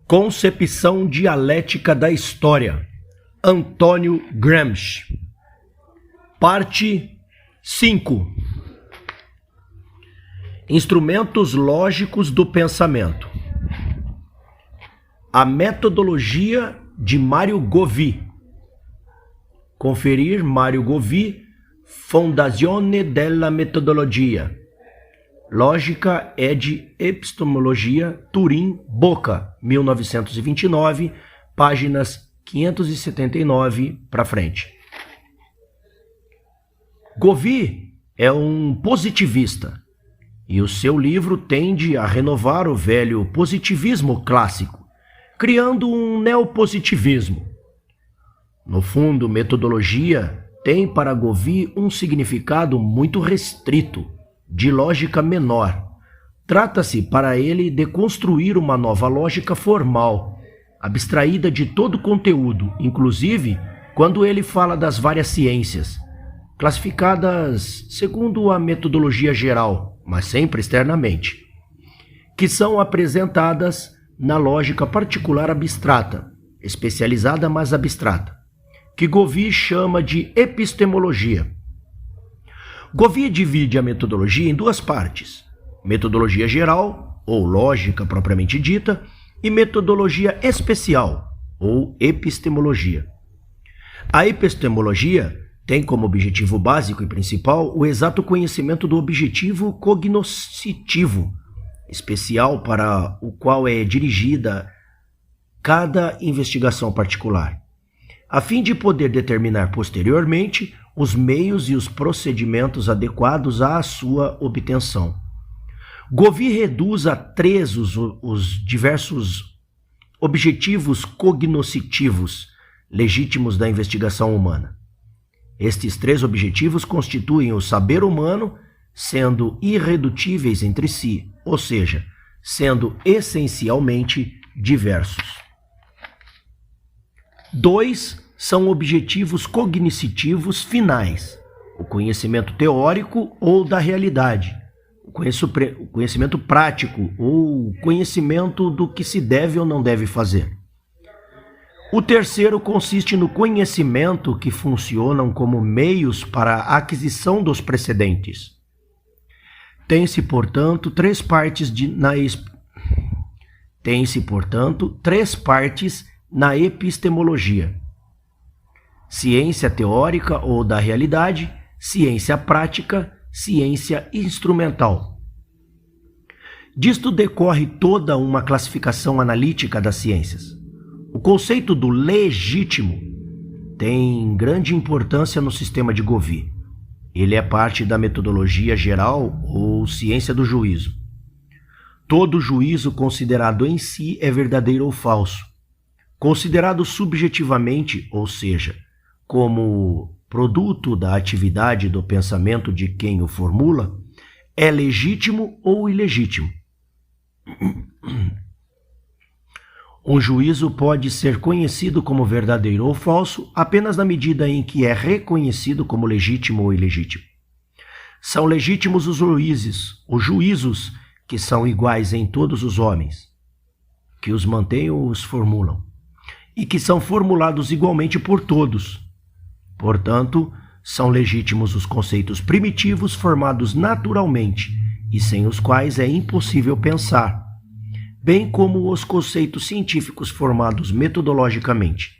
Concepção dialética da história, Antônio Gramsci. Parte 5. Instrumentos lógicos do pensamento. A metodologia de Mário Govì. Conferir Mário Govì, Fondazione della Metodologia. Lógica ed Epistemologia, Turim, Boca, 1929, páginas 579 para frente. Govì é um positivista e o seu livro tende a renovar o velho positivismo clássico, criando um neopositivismo. No fundo, metodologia tem para Govì um significado muito restrito, de lógica menor. Trata-se para ele de construir uma nova lógica formal, abstraída de todo conteúdo, inclusive quando ele fala das várias ciências, classificadas segundo a metodologia geral, mas sempre externamente, que são apresentadas na lógica particular abstrata, especializada mas abstrata, que Govì chama de epistemologia. Govì divide a metodologia em duas partes: metodologia geral, ou lógica propriamente dita, e metodologia especial, ou epistemologia. A epistemologia tem como objetivo básico e principal o exato conhecimento do objetivo cognoscitivo, especial para o qual é dirigida cada investigação particular, a fim de poder determinar posteriormente os meios e os procedimentos adequados à sua obtenção. Govì reduz a 3 os diversos objetivos cognoscitivos legítimos da investigação humana. Estes 3 objetivos constituem o saber humano, sendo irredutíveis entre si, ou seja, sendo essencialmente diversos. 2 são objetivos cognitivos finais, o conhecimento teórico ou da realidade, o conhecimento prático ou o conhecimento do que se deve ou não deve fazer. O terceiro consiste no conhecimento que funcionam como meios para a aquisição dos precedentes. Tem-se, portanto, 3 partes na epistemologia: ciência teórica ou da realidade, ciência prática, ciência instrumental. Disto decorre toda uma classificação analítica das ciências. O conceito do legítimo tem grande importância no sistema de Govì. Ele é parte da metodologia geral ou ciência do juízo. Todo juízo considerado em si é verdadeiro ou falso. Considerado subjetivamente, ou seja, como produto da atividade do pensamento de quem o formula, é legítimo ou ilegítimo. Um juízo pode ser conhecido como verdadeiro ou falso apenas na medida em que é reconhecido como legítimo ou ilegítimo. São legítimos os juízos que são iguais em todos os homens, que os mantêm ou os formulam, e que são formulados igualmente por todos. Portanto, são legítimos os conceitos primitivos formados naturalmente e sem os quais é impossível pensar, bem como os conceitos científicos formados metodologicamente,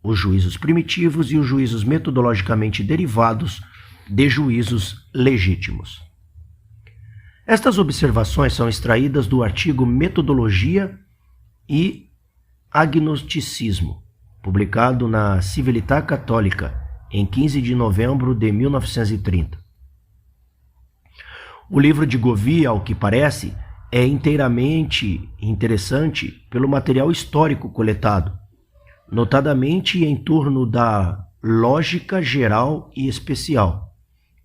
os juízos primitivos e os juízos metodologicamente derivados de juízos legítimos. Estas observações são extraídas do artigo Metodologia e Agnosticismo, publicado na Civiltà Católica em 15 de novembro de 1930. O livro de Govì, ao que parece, é inteiramente interessante pelo material histórico coletado, notadamente em torno da lógica geral e especial,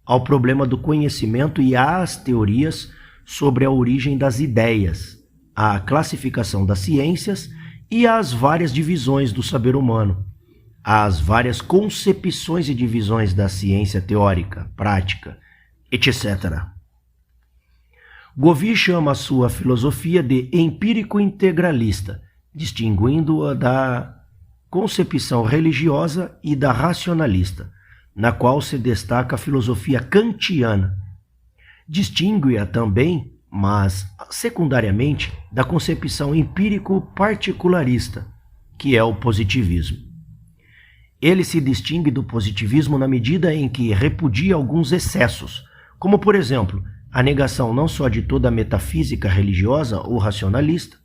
ao problema do conhecimento e às teorias sobre a origem das ideias, à classificação das ciências e às várias divisões do saber humano, às várias concepções e divisões da ciência teórica, prática, etc. Govì chama a sua filosofia de empírico-integralista distinguindo-a da concepção religiosa e da racionalista, na qual se destaca a filosofia kantiana. Distingue-a também, mas secundariamente, da concepção empírico-particularista, que é o positivismo. Ele se distingue do positivismo na medida em que repudia alguns excessos, como, por exemplo, a negação não só de toda a metafísica religiosa ou racionalista,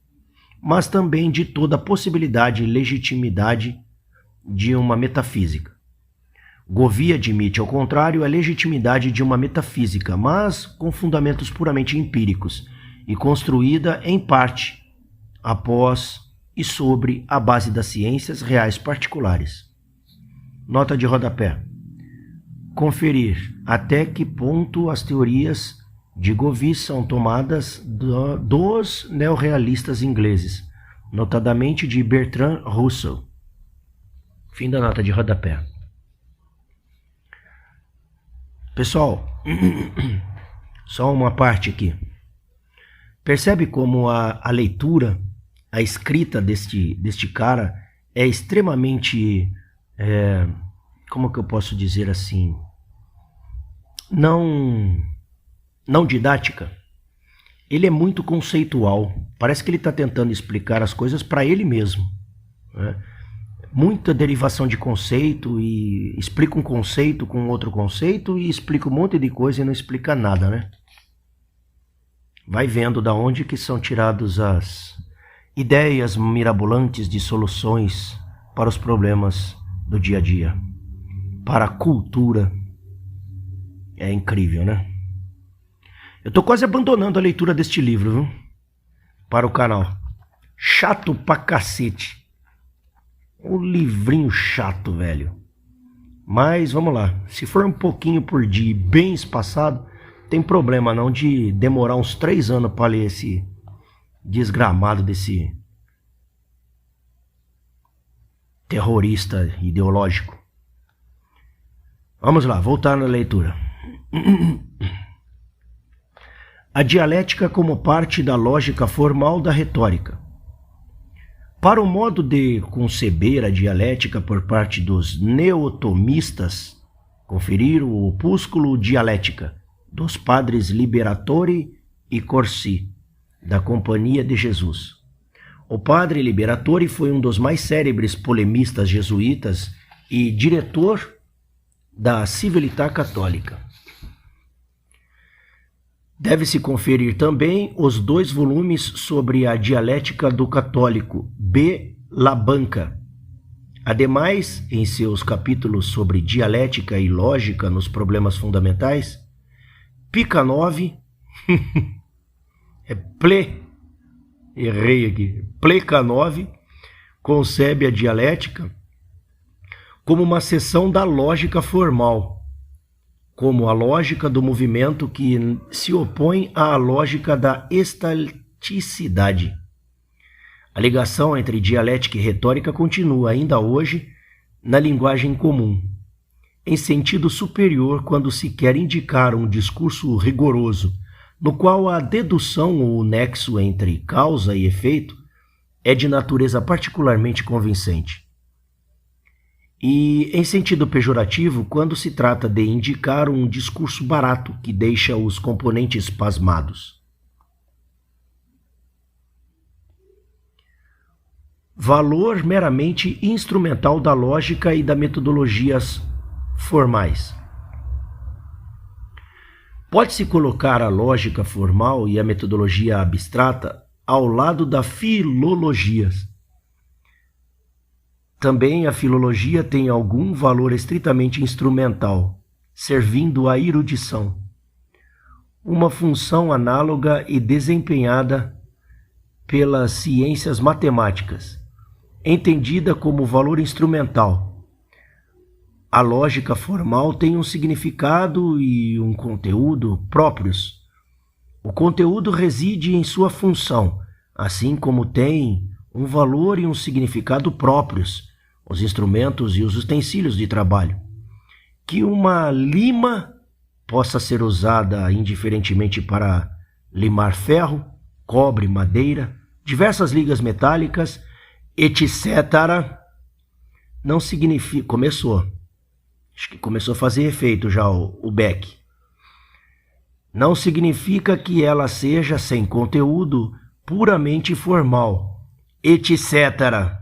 mas também de toda a possibilidade e legitimidade de uma metafísica. Gouvier admite, ao contrário, a legitimidade de uma metafísica, mas com fundamentos puramente empíricos e construída, em parte, após e sobre a base das ciências reais particulares. Nota de rodapé. Conferir até que ponto as teorias de Gouvier são tomadas dos neorrealistas ingleses, notadamente de Bertrand Russell. Fim da nota de rodapé. Pessoal, só uma parte aqui. Percebe como a leitura, a escrita deste cara é extremamente, como que eu posso dizer assim, não didática. Ele é muito conceitual. Parece que ele está tentando explicar as coisas para ele mesmo, né? Muita derivação de conceito e explica um conceito com outro conceito e explica um monte de coisa e não explica nada, né? Vai vendo da onde que são tiradas as ideias mirabolantes de soluções para os problemas do dia a dia, para a cultura. É incrível, né? Eu tô quase abandonando a leitura deste livro, viu? Para o canal. Chato pra cacete. Um livrinho chato, velho. Mas vamos lá. Se for um pouquinho por dia e bem espaçado, tem problema não de demorar uns 3 anos para ler esse desgramado desse terrorista ideológico. Vamos lá, voltar na leitura. A dialética como parte da lógica formal da retórica. Para o modo de conceber a dialética por parte dos neotomistas, conferir o opúsculo Dialética, dos padres Liberatori e Corsi, da Companhia de Jesus. O padre Liberatori foi um dos mais célebres polemistas jesuítas e diretor da Civiltà Católica. Deve-se conferir também os 2 volumes sobre a dialética do católico, B. Labanca. Ademais, em seus capítulos sobre dialética e lógica nos problemas fundamentais, Plekhanov, Plekhanov concebe a dialética como uma seção da lógica formal, como a lógica do movimento que se opõe à lógica da estaticidade. A ligação entre dialética e retórica continua ainda hoje na linguagem comum, em sentido superior quando se quer indicar um discurso rigoroso, no qual a dedução ou o nexo entre causa e efeito é de natureza particularmente convincente. E em sentido pejorativo, quando se trata de indicar um discurso barato que deixa os componentes pasmados. Valor meramente instrumental da lógica e das metodologias formais. Pode-se colocar a lógica formal e a metodologia abstrata ao lado da filologia. Também a filologia tem algum valor estritamente instrumental, servindo à erudição, uma função análoga e desempenhada pelas ciências matemáticas, entendida como valor instrumental. A lógica formal tem um significado e um conteúdo próprios. O conteúdo reside em sua função, assim como tem um valor e um significado próprios, os instrumentos e os utensílios de trabalho. Que uma lima possa ser usada indiferentemente para limar ferro, cobre, madeira, diversas ligas metálicas, etc. não significa... Começou. Acho que começou a fazer efeito já o Beck. Não significa que ela seja sem conteúdo, puramente formal, etc.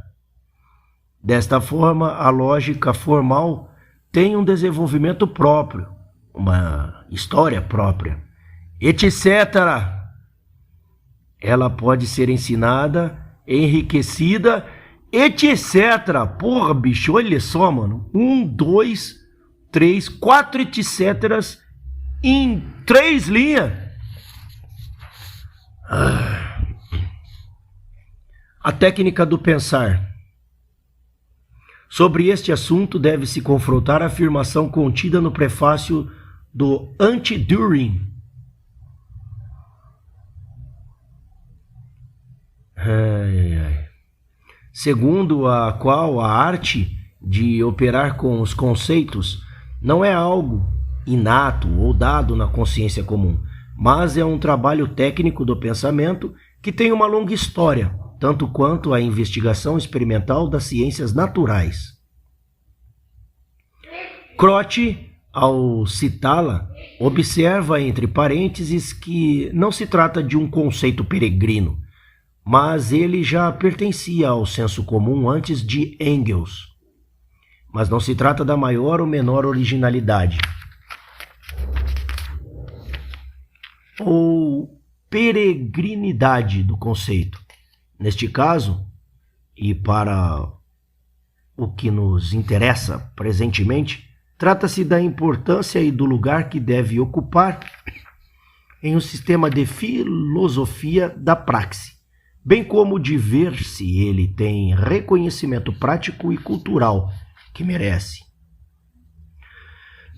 Desta forma, a lógica formal tem um desenvolvimento próprio, uma história própria, etc. Ela pode ser ensinada, enriquecida, etc. Porra, bicho, olha só, mano. 1, 2, 3, 4 etc. em 3 linhas. A técnica do pensar. Sobre este assunto deve-se confrontar a afirmação contida no prefácio do Anti-Düring. Segundo a qual a arte de operar com os conceitos não é algo inato ou dado na consciência comum, mas é um trabalho técnico do pensamento que tem uma longa história, tanto quanto a investigação experimental das ciências naturais. Croce, ao citá-la, observa entre parênteses que não se trata de um conceito peregrino, mas ele já pertencia ao senso comum antes de Engels. Mas não se trata da maior ou menor originalidade ou peregrinidade do conceito. Neste caso, e para o que nos interessa presentemente, trata-se da importância e do lugar que deve ocupar em um sistema de filosofia da praxe, bem como de ver se ele tem reconhecimento prático e cultural que merece.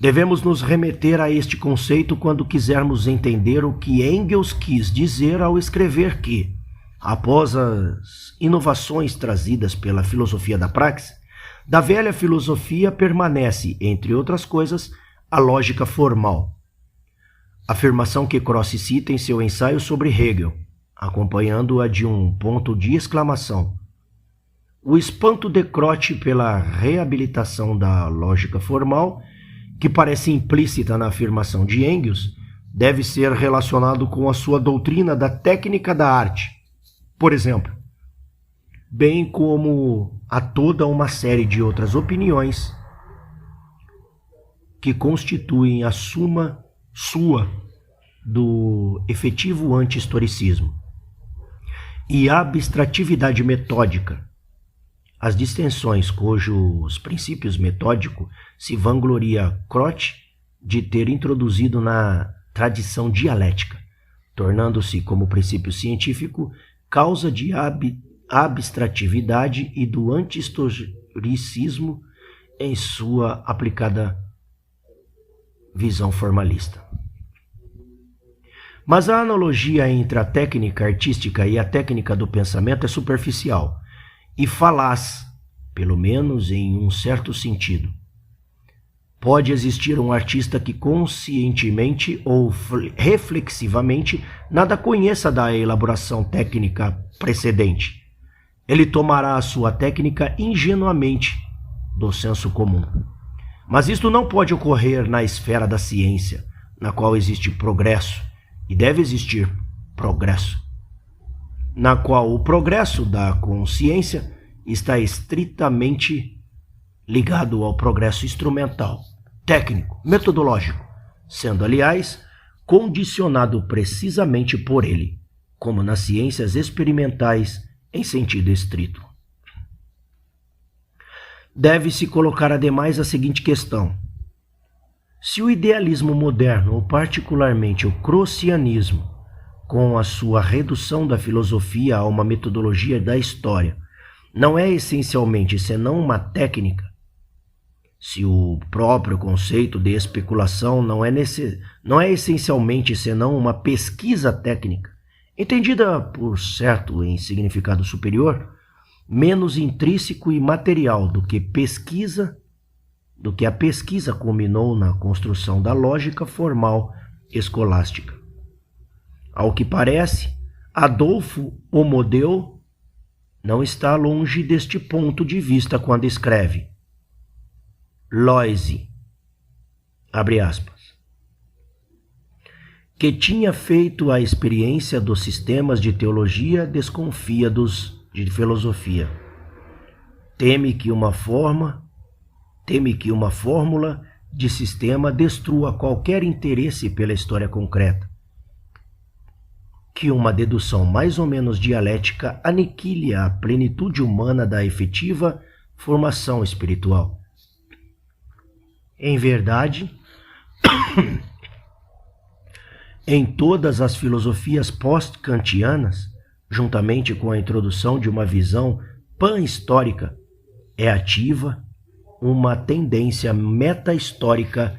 Devemos nos remeter a este conceito quando quisermos entender o que Engels quis dizer ao escrever que, após as inovações trazidas pela filosofia da praxe, da velha filosofia permanece, entre outras coisas, a lógica formal. Afirmação que Croce cita em seu ensaio sobre Hegel, acompanhando-a de um ponto de exclamação. O espanto de Croce pela reabilitação da lógica formal, que parece implícita na afirmação de Engels, deve ser relacionado com a sua doutrina da técnica da arte, por exemplo, bem como a toda uma série de outras opiniões que constituem a suma sua do efetivo anti-historicismo e abstratividade metódica, as distensões cujos princípios metódicos se vangloria Croce de ter introduzido na tradição dialética, tornando-se como princípio científico causa de abstratividade e do anti-historicismo em sua aplicada visão formalista. Mas a analogia entre a técnica artística e a técnica do pensamento é superficial e falaz, pelo menos em um certo sentido. Pode existir um artista que conscientemente ou reflexivamente nada conheça da elaboração técnica precedente. Ele tomará a sua técnica ingenuamente do senso comum. Mas isto não pode ocorrer na esfera da ciência, na qual existe progresso, e deve existir progresso, na qual o progresso da consciência está estritamente ligado ao progresso instrumental, técnico, metodológico, sendo, aliás, condicionado precisamente por ele, como nas ciências experimentais em sentido estrito. Deve-se colocar ademais a seguinte questão: se o idealismo moderno, ou particularmente o crocianismo, com a sua redução da filosofia a uma metodologia da história, não é essencialmente senão uma técnica, se o próprio conceito de especulação não é essencialmente senão uma pesquisa técnica, entendida, por certo, em significado superior, menos intrínseco e material do que a pesquisa culminou na construção da lógica formal escolástica. Ao que parece, Adolfo Homodeu não está longe deste ponto de vista quando escreve. Loisy, abre aspas, que tinha feito a experiência dos sistemas de teologia, desconfia dos de filosofia. Teme que uma fórmula de sistema destrua qualquer interesse pela história concreta, que uma dedução mais ou menos dialética aniquile a plenitude humana da efetiva formação espiritual. Em verdade, em todas as filosofias pós-kantianas, juntamente com a introdução de uma visão pan-histórica, é ativa uma tendência meta-histórica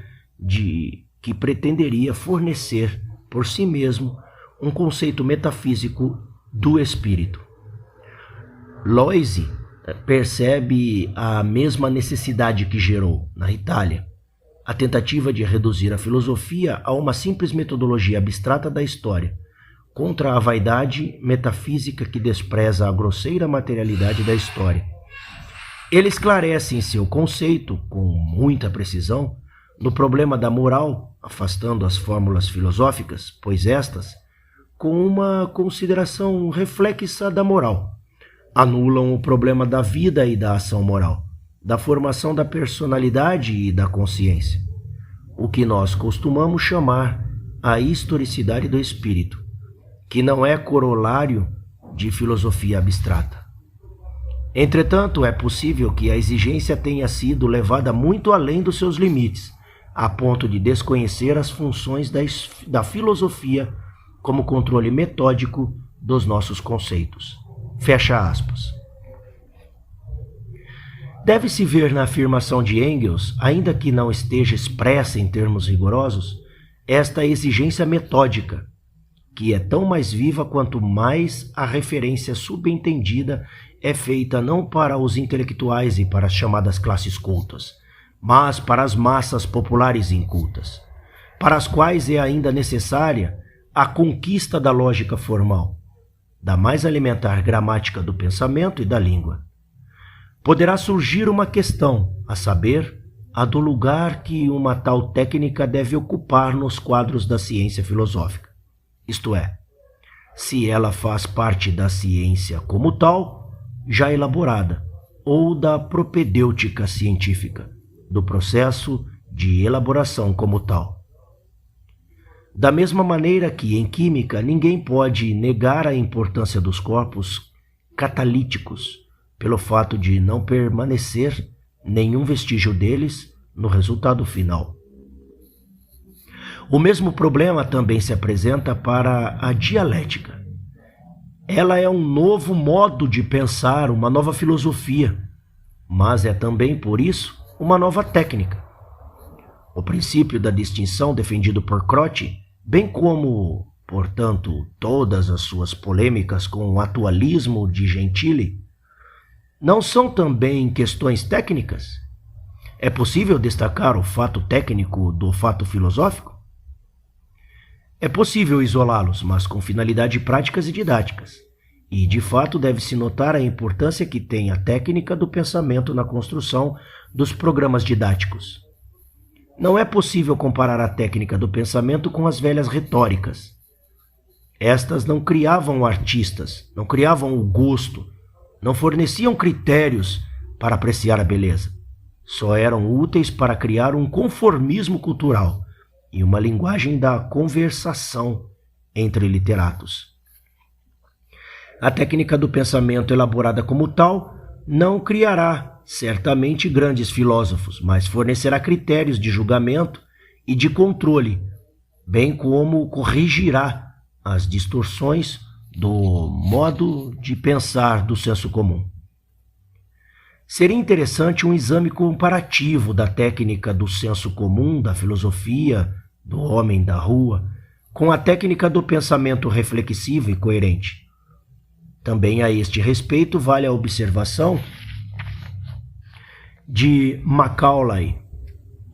que pretenderia fornecer por si mesmo um conceito metafísico do espírito. Loisy percebe a mesma necessidade que gerou, na Itália, a tentativa de reduzir a filosofia a uma simples metodologia abstrata da história, contra a vaidade metafísica que despreza a grosseira materialidade da história. Ele esclarece em seu conceito, com muita precisão, no problema da moral, afastando as fórmulas filosóficas, pois estas, com uma consideração reflexa da moral, anulam o problema da vida e da ação moral, da formação da personalidade e da consciência, o que nós costumamos chamar a historicidade do espírito, que não é corolário de filosofia abstrata. Entretanto, é possível que a exigência tenha sido levada muito além dos seus limites, a ponto de desconhecer as funções da filosofia como controle metódico dos nossos conceitos. Fecha aspas. Deve-se ver na afirmação de Engels, ainda que não esteja expressa em termos rigorosos, esta exigência metódica, que é tão mais viva quanto mais a referência subentendida é feita não para os intelectuais e para as chamadas classes cultas, mas para as massas populares incultas, para as quais é ainda necessária a conquista da lógica formal, da mais elementar gramática do pensamento e da língua. Poderá surgir uma questão, a saber, a do lugar que uma tal técnica deve ocupar nos quadros da ciência filosófica. Isto é, se ela faz parte da ciência como tal, já elaborada, ou da propedêutica científica, do processo de elaboração como tal. Da mesma maneira que, em química, ninguém pode negar a importância dos corpos catalíticos, pelo fato de não permanecer nenhum vestígio deles no resultado final. O mesmo problema também se apresenta para a dialética. Ela é um novo modo de pensar, uma nova filosofia, mas é também, por isso, uma nova técnica. O princípio da distinção defendido por Croce, bem como, portanto, todas as suas polêmicas com o atualismo de Gentili, não são também questões técnicas? É possível destacar o fato técnico do fato filosófico? É possível isolá-los, mas com finalidades práticas e didáticas. E, de fato, deve-se notar a importância que tem a técnica do pensamento na construção dos programas didáticos. Não é possível comparar a técnica do pensamento com as velhas retóricas. Estas não criavam artistas, não criavam o gosto, não forneciam critérios para apreciar a beleza. Só eram úteis para criar um conformismo cultural e uma linguagem da conversação entre literatos. A técnica do pensamento elaborada como tal não criará, certamente, grandes filósofos, mas fornecerá critérios de julgamento e de controle, bem como corrigirá as distorções do modo de pensar do senso comum. Seria interessante um exame comparativo da técnica do senso comum, da filosofia, do homem da rua, com a técnica do pensamento reflexivo e coerente. Também a este respeito vale a observação de Macaulay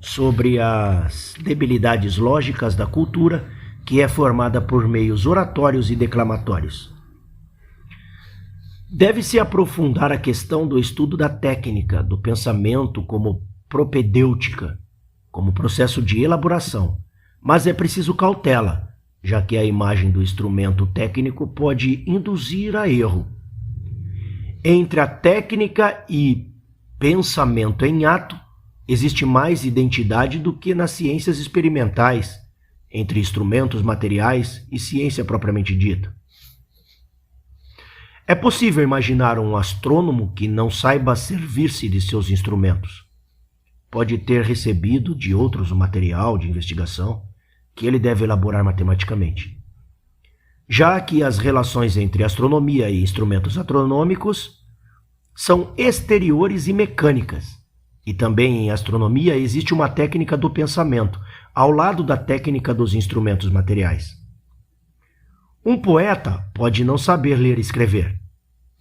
sobre as debilidades lógicas da cultura, que é formada por meios oratórios e declamatórios. Deve-se aprofundar a questão do estudo da técnica do pensamento como propedêutica, como processo de elaboração, mas é preciso cautela, já que a imagem do instrumento técnico pode induzir a erro. Entre a técnica e pensamento em ato, existe mais identidade do que nas ciências experimentais, entre instrumentos materiais e ciência propriamente dita. É possível imaginar um astrônomo que não saiba servir-se de seus instrumentos. Pode ter recebido de outros o material de investigação que ele deve elaborar matematicamente. Já que as relações entre astronomia e instrumentos astronômicos são exteriores e mecânicas, e também em astronomia existe uma técnica do pensamento, ao lado da técnica dos instrumentos materiais. Um poeta pode não saber ler e escrever.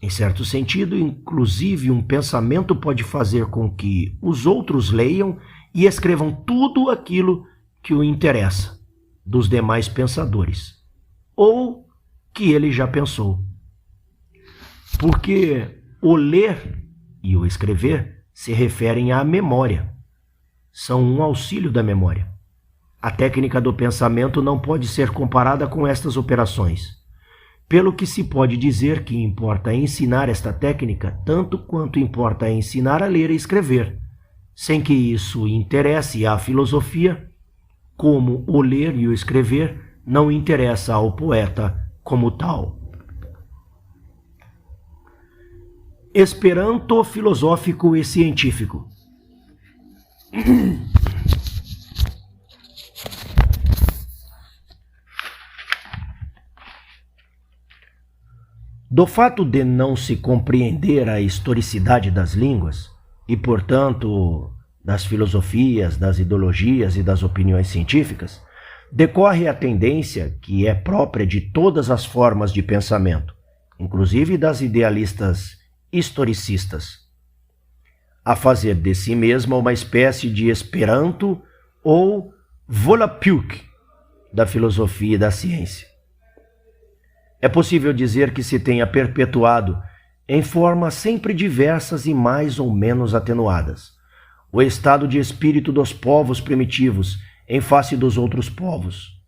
Em certo sentido, inclusive, um pensamento pode fazer com que os outros leiam e escrevam tudo aquilo que o interessa dos demais pensadores, ou que ele já pensou. Porque o ler e o escrever se referem à memória, são um auxílio da memória. A técnica do pensamento não pode ser comparada com estas operações, pelo que se pode dizer que importa ensinar esta técnica tanto quanto importa ensinar a ler e escrever, sem que isso interesse à filosofia, como o ler e o escrever não interessa ao poeta como tal. Esperanto filosófico e científico. Do fato de não se compreender a historicidade das línguas, e, portanto, das filosofias, das ideologias e das opiniões científicas, decorre a tendência que é própria de todas as formas de pensamento, inclusive das idealistas historicistas, a fazer de si mesma uma espécie de Esperanto ou Volapük da filosofia e da ciência. É possível dizer que se tenha perpetuado, em formas sempre diversas e mais ou menos atenuadas, o estado de espírito dos povos primitivos em face dos outros povos,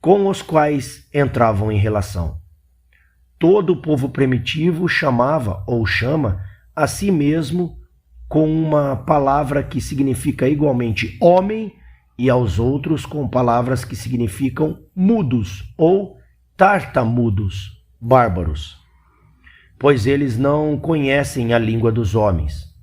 com os quais entravam em relação. Todo o povo primitivo chamava ou chama a si mesmo com uma palavra que significa igualmente homem e aos outros com palavras que significam mudos ou tartamudos, bárbaros, pois eles não conhecem a língua dos homens.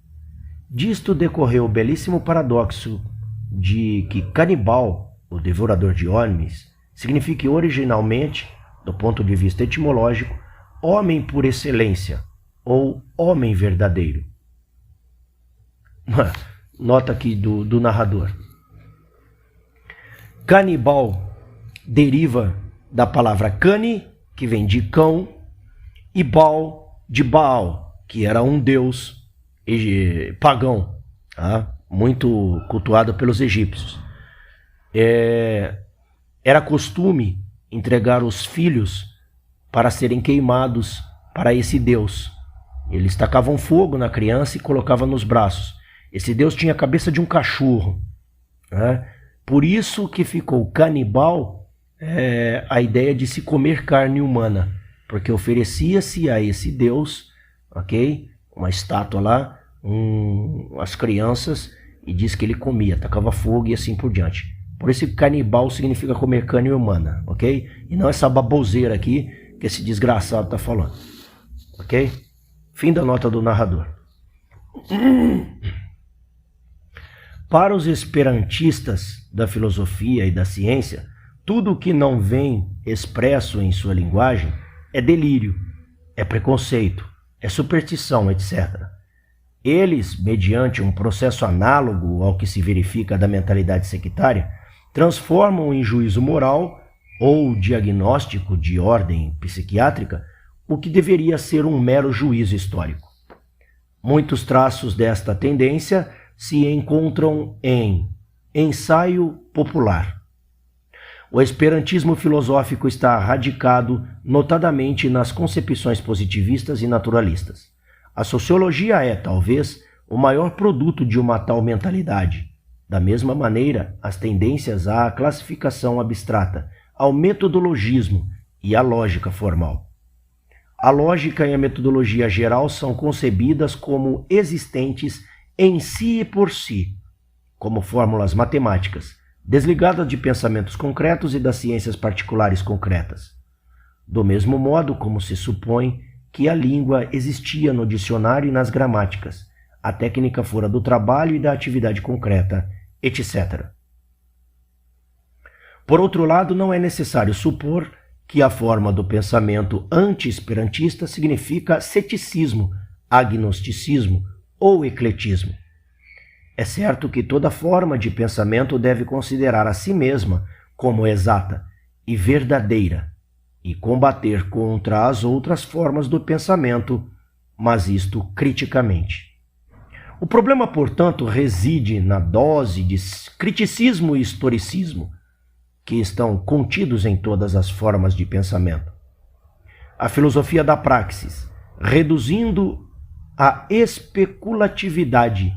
Disto decorreu o belíssimo paradoxo de que canibal, o devorador de homens, signifique originalmente, do ponto de vista etimológico, homem por excelência, ou homem verdadeiro. Nota aqui do narrador. Canibal deriva da palavra cani, que vem de cão, e Baal, de Baal, que era um deus pagão, tá? Muito cultuado pelos egípcios. Era costume entregar os filhos para serem queimados para esse deus. Eles tacavam fogo na criança e colocavam nos braços. Esse deus tinha a cabeça de um cachorro, né? Por isso que ficou canibal a ideia de se comer carne humana, porque oferecia-se a esse deus, ok? Uma estátua lá, as crianças, e diz que ele comia, tacava fogo e assim por diante. Por isso que canibal significa comer carne humana, ok? E não essa baboseira aqui que esse desgraçado está falando, ok? Fim da nota do narrador. Para os esperantistas da filosofia e da ciência, tudo o que não vem expresso em sua linguagem é delírio, é preconceito, é superstição, etc. Eles, mediante um processo análogo ao que se verifica da mentalidade sectária, transformam em juízo moral ou diagnóstico de ordem psiquiátrica o que deveria ser um mero juízo histórico. Muitos traços desta tendência se encontram em Ensaio Popular. O esperantismo filosófico está radicado notadamente nas concepções positivistas e naturalistas. A sociologia é, talvez, o maior produto de uma tal mentalidade. Da mesma maneira, as tendências à classificação abstrata, ao metodologismo e à lógica formal. A lógica e a metodologia geral são concebidas como existentes em si e por si, como fórmulas matemáticas, desligadas de pensamentos concretos e das ciências particulares concretas. Do mesmo modo como se supõe que a língua existia no dicionário e nas gramáticas, a técnica fora do trabalho e da atividade concreta, etc. Por outro lado, não é necessário supor que a forma do pensamento anti-esperantista significa ceticismo, agnosticismo ou ecletismo. É certo que toda forma de pensamento deve considerar a si mesma como exata e verdadeira e combater contra as outras formas do pensamento, mas isto criticamente. O problema, portanto, reside na dose de criticismo e historicismo que estão contidos em todas as formas de pensamento. A filosofia da praxis, reduzindo a especulatividade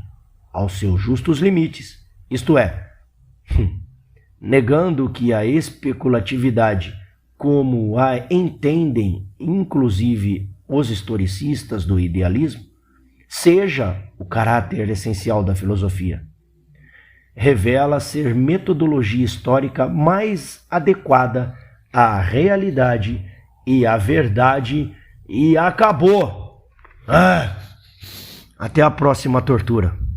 aos seus justos limites, isto é, negando que a especulatividade, como a entendem inclusive os historicistas do idealismo, seja o caráter essencial da filosofia. Revela ser metodologia histórica mais adequada à realidade e à verdade, e acabou. Até a próxima tortura.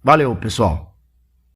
Valeu, pessoal.